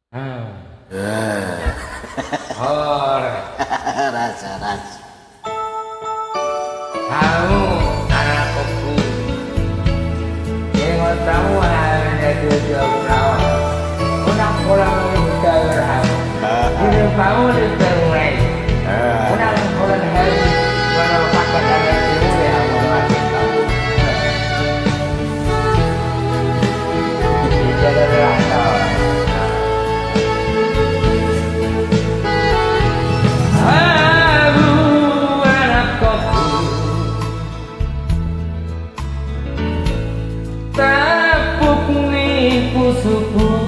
Raja. Kamu anakku, yang tahu hanya dia berawal. Unang pulang kita berhak, ini kamu diterusai. Unang pulang hari, kalau pakai ada ilmu yang memakai kamu. Tidak ada rasa. Tapuk ni pusuki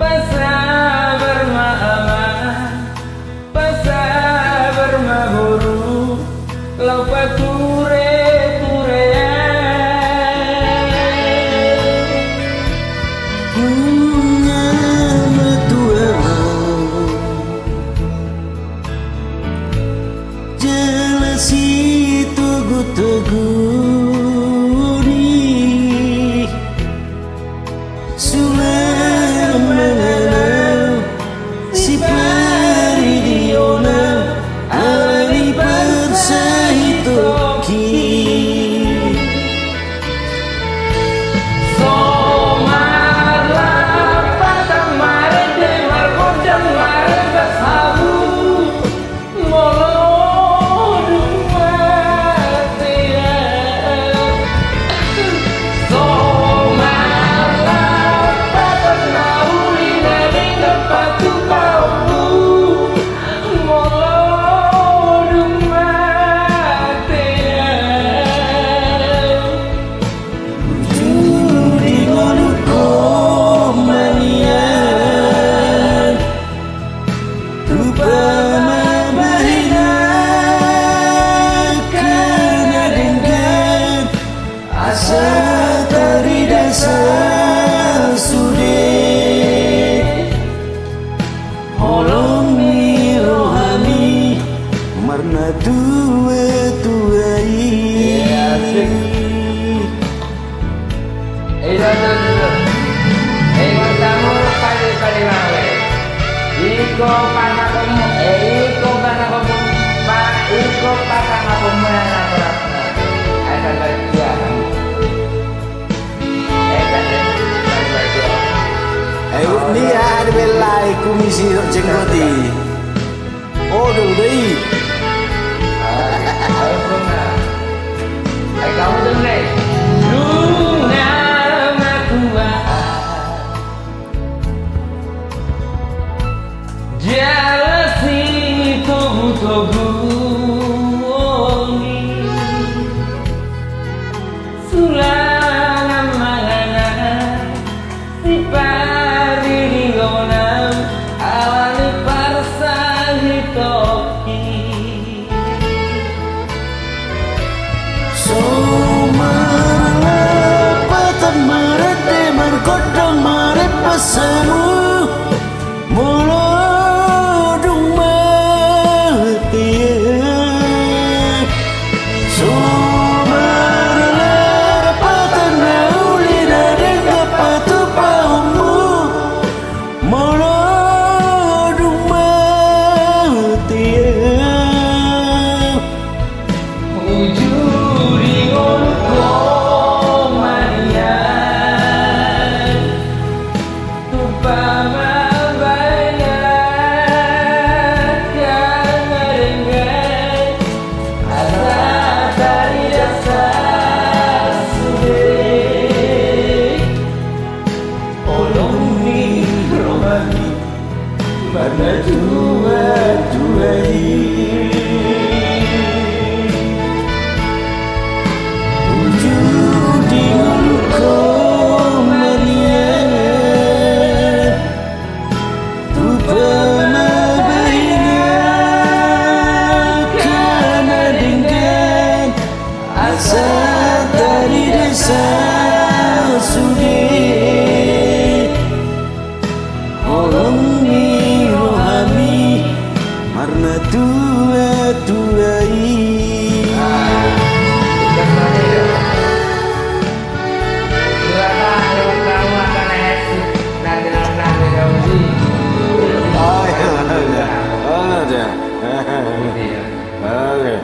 pasar bermaburu laupa ture bunga metua jelasi tugu-tuguri sulam mengenal si peridiona ali persahitoki somar lapatang mare demar kodang mare besabu Ini ada belai komisi jenggoti. Oh, dulu kamu dengar? Luna matua, jalasi tobu sulangan mangana si parilionam awali parsahitoki. Pesamu molodung mati sumber lepatan nauli dari kapatu paumu molodung mati Ujuri ngolukon mania Mana dua wujud di ngolukon mania tu pemabainya karena dengan asal dari desa sudi karena tua-tuai Silakan aja. Iya. Oke.